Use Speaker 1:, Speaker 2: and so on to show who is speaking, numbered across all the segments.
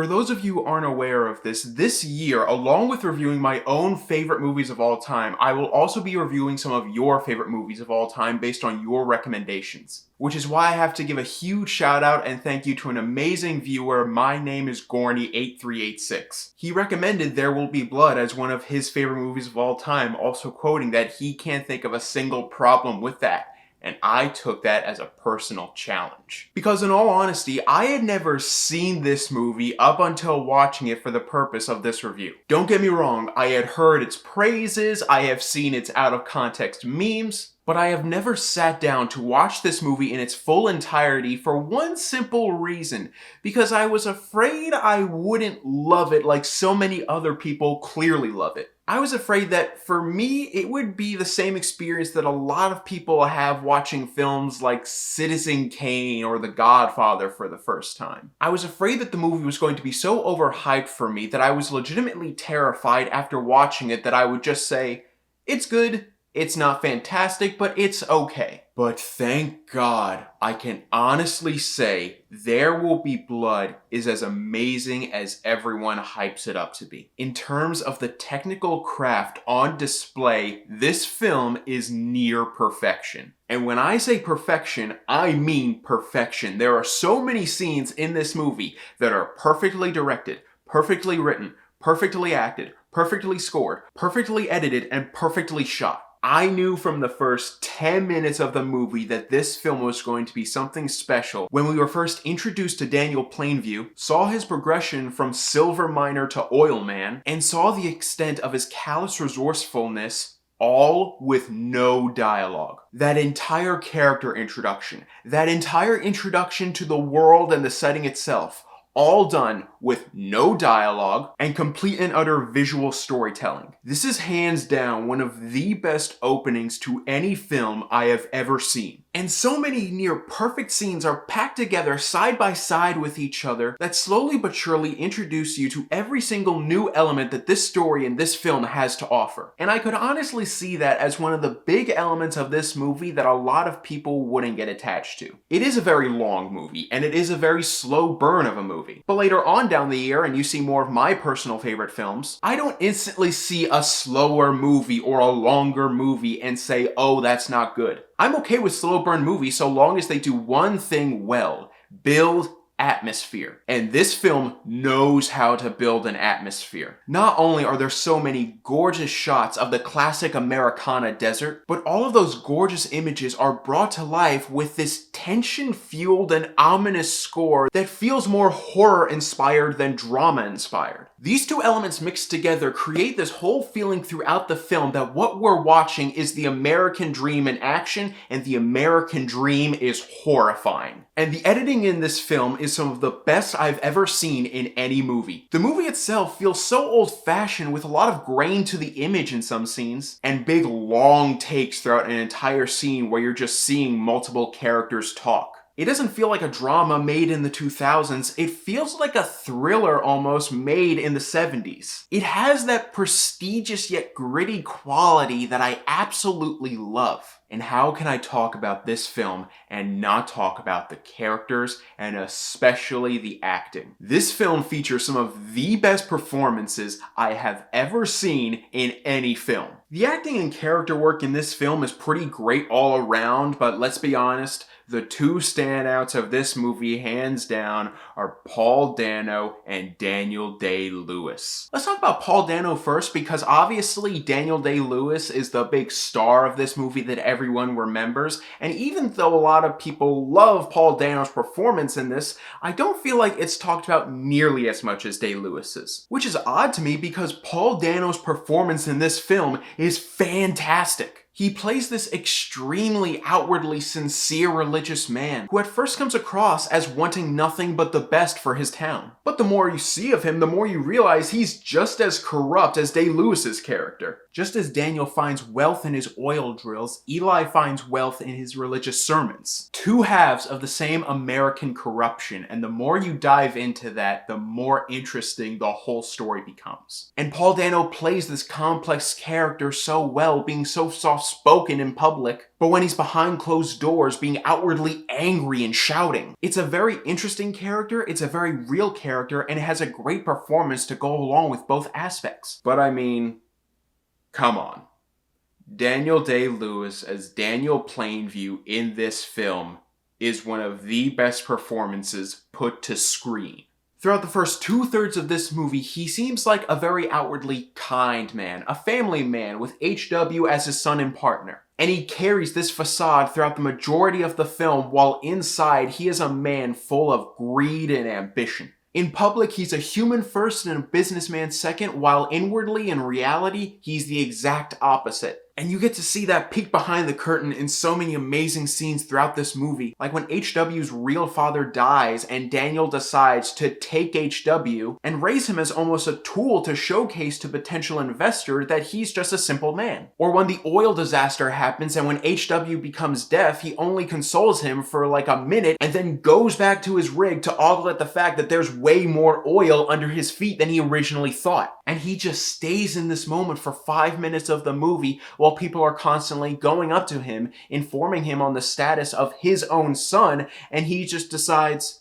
Speaker 1: For those of you who aren't aware of this year, along with reviewing my own favorite movies of all time, I will also be reviewing some of your favorite movies of all time based on your recommendations. Which is why I have to give a huge shout out and thank you to an amazing viewer. My name is Gorny8386. He recommended There Will Be Blood as one of his favorite movies of all time, also quoting that he can't think of a single problem with that. And I took that as a personal challenge. Because in all honesty, I had never seen this movie up until watching it for the purpose of this review. Don't get me wrong, I had heard its praises, I have seen its out of context memes, but I have never sat down to watch this movie in its full entirety for one simple reason, because I was afraid I wouldn't love it like so many other people clearly love it. I was afraid that for me, it would be the same experience that a lot of people have watching films like Citizen Kane or The Godfather for the first time. I was afraid that the movie was going to be so overhyped for me that I was legitimately terrified after watching it that I would just say, it's good. It's not fantastic, but it's okay. But thank God, I can honestly say There Will Be Blood is as amazing as everyone hypes it up to be. In terms of the technical craft on display, this film is near perfection. And when I say perfection, I mean perfection. There are so many scenes in this movie that are perfectly directed, perfectly written, perfectly acted, perfectly scored, perfectly edited, and perfectly shot. I knew from the first 10 minutes of the movie that this film was going to be something special when we were first introduced to Daniel Plainview, saw his progression from silver miner to oil man, and saw the extent of his callous resourcefulness, all with no dialogue. That entire character introduction, that entire introduction to the world and the setting itself, all done with no dialogue and complete and utter visual storytelling. This is hands down one of the best openings to any film I have ever seen. And so many near perfect scenes are packed together side by side with each other that slowly but surely introduce you to every single new element that this story and this film has to offer. And I could honestly see that as one of the big elements of this movie that a lot of people wouldn't get attached to. It is a very long movie, and it is a very slow burn of a movie. But later on down the year, and you see more of my personal favorite films, I don't instantly see a slower movie or a longer movie and say, oh, that's not good. I'm okay with slow burn movies so long as they do one thing well: build atmosphere. And this film knows how to build an atmosphere. Not only are there so many gorgeous shots of the classic Americana desert, but all of those gorgeous images are brought to life with this tension-fueled and ominous score that feels more horror-inspired than drama-inspired. These two elements mixed together create this whole feeling throughout the film that what we're watching is the American dream in action, and the American dream is horrifying. And the editing in this film is some of the best I've ever seen in any movie. The movie itself feels so old-fashioned with a lot of grain to the image in some scenes, and big long takes throughout an entire scene where you're just seeing multiple characters talk. It doesn't feel like a drama made in the 2000s, it feels like a thriller almost made in the 70s. It has that prestigious yet gritty quality that I absolutely love. And how can I talk about this film and not talk about the characters and especially the acting? This film features some of the best performances I have ever seen in any film. The acting and character work in this film is pretty great all around, but let's be honest, the two standouts of this movie, hands down, are Paul Dano and Daniel Day-Lewis. Let's talk about Paul Dano first, because obviously Daniel Day-Lewis is the big star of this movie that everyone remembers, and even though a lot of people love Paul Dano's performance in this, I don't feel like it's talked about nearly as much as Day-Lewis's. Which is odd to me because Paul Dano's performance in this film is fantastic. He plays this extremely outwardly sincere religious man who at first comes across as wanting nothing but the best for his town. But the more you see of him, the more you realize he's just as corrupt as Day-Lewis's character. Just as Daniel finds wealth in his oil drills, Eli finds wealth in his religious sermons. Two halves of the same American corruption, and the more you dive into that, the more interesting the whole story becomes. And Paul Dano plays this complex character so well, being so soft soft-spoken in public, but when he's behind closed doors being outwardly angry and shouting. It's a very interesting character, it's a very real character, and it has a great performance to go along with both aspects. But I mean, come on. Daniel Day-Lewis as Daniel Plainview in this film is one of the best performances put to screen. Throughout the first 2/3 of this movie, he seems like a very outwardly kind man, a family man with HW as his son and partner. And he carries this facade throughout the majority of the film, while inside he is a man full of greed and ambition. In public, he's a human first and a businessman second, while inwardly, in reality, he's the exact opposite. And you get to see that peek behind the curtain in so many amazing scenes throughout this movie. Like when HW's real father dies and Daniel decides to take HW and raise him as almost a tool to showcase to potential investors that he's just a simple man. Or when the oil disaster happens and when HW becomes deaf, he only consoles him for like a minute and then goes back to his rig to ogle at the fact that there's way more oil under his feet than he originally thought. And he just stays in this moment for 5 minutes of the movie while people are constantly going up to him, informing him on the status of his own son, and he just decides,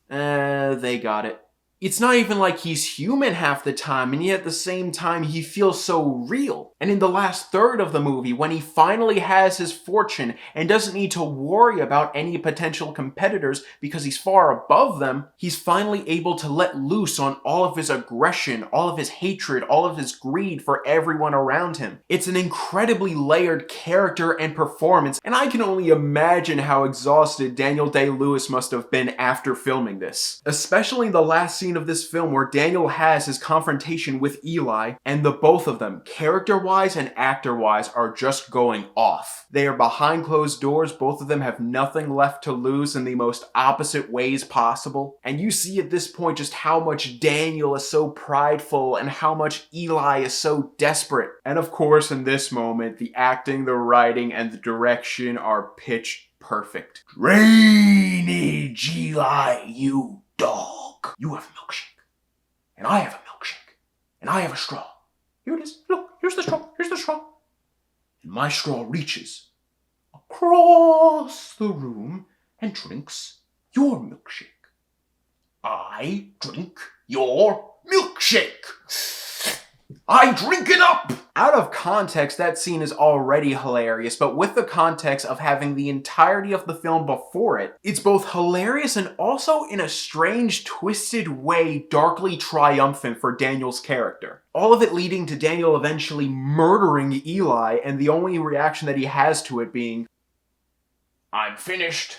Speaker 1: they got it. It's not even like he's human half the time, and yet at the same time he feels so real. And in the last third of the movie, when he finally has his fortune and doesn't need to worry about any potential competitors because he's far above them, he's finally able to let loose on all of his aggression, all of his hatred, all of his greed for everyone around him. It's an incredibly layered character and performance, and I can only imagine how exhausted Daniel Day-Lewis must have been after filming this. Especially in the last scene of this film where Daniel has his confrontation with Eli, and the both of them, character-wise and actor-wise, are just going off. They are behind closed doors, both of them have nothing left to lose in the most opposite ways possible, and you see at this point just how much Daniel is so prideful and how much Eli is so desperate. And of course, in this moment, the acting, the writing, and the direction are pitch perfect. Drainage, Eli, you dog. You have a milkshake, and I have a milkshake, and I have a straw. Here it is. Look, here's the straw. Here's the straw. And my straw reaches across the room and drinks your milkshake. I drink your milkshake. I drink it up! Out of context, that scene is already hilarious, but with the context of having the entirety of the film before it, it's both hilarious and also in a strange, twisted way darkly triumphant for Daniel's character. All of it leading to Daniel eventually murdering Eli, and the only reaction that he has to it being, "I'm finished."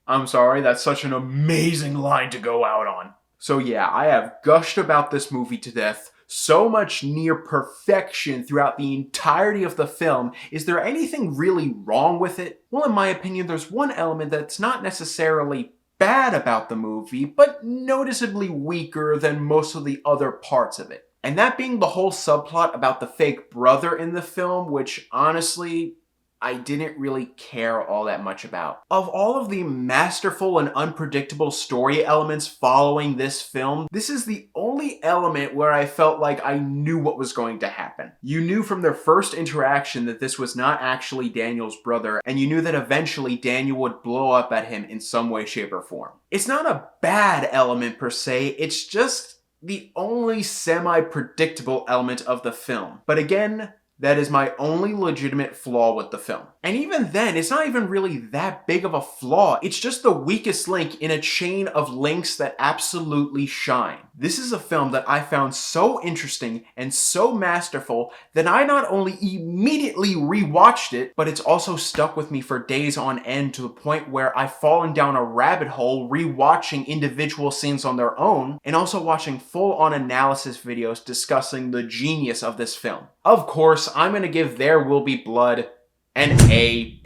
Speaker 1: I'm sorry, that's such an amazing line to go out on. So yeah, I have gushed about this movie to death. So much near perfection throughout the entirety of the film. Is there anything really wrong with it? Well, in my opinion, there's one element that's not necessarily bad about the movie, but noticeably weaker than most of the other parts of it. And that being the whole subplot about the fake brother in the film, which honestly, I didn't really care all that much about. Of all of the masterful and unpredictable story elements following this film, this is the only element where I felt like I knew what was going to happen. You knew from their first interaction that this was not actually Daniel's brother, and you knew that eventually Daniel would blow up at him in some way, shape, or form. It's not a bad element per se, it's just the only semi-predictable element of the film. But again, that is my only legitimate flaw with the film. And even then, it's not even really that big of a flaw. It's just the weakest link in a chain of links that absolutely shine. This is a film that I found so interesting and so masterful that I not only immediately rewatched it, but it's also stuck with me for days on end to the point where I've fallen down a rabbit hole rewatching individual scenes on their own and also watching full-on analysis videos discussing the genius of this film. Of course, I'm going to give There Will Be Blood an A+.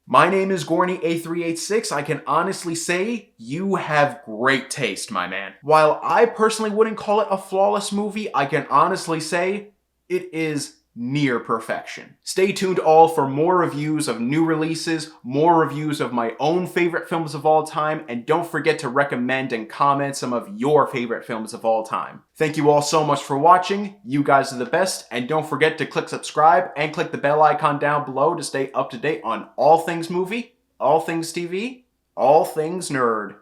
Speaker 1: My name is Gorny8386. I can honestly say you have great taste, my man. While I personally wouldn't call it a flawless movie, I can honestly say it is near perfection. Stay tuned all for more reviews of new releases, more reviews of my own favorite films of all time, and don't forget to recommend and comment some of your favorite films of all time. Thank you all so much for watching. You guys are the best, and don't forget to click subscribe and click the bell icon down below to stay up to date on all things movie, all things TV, all things nerd.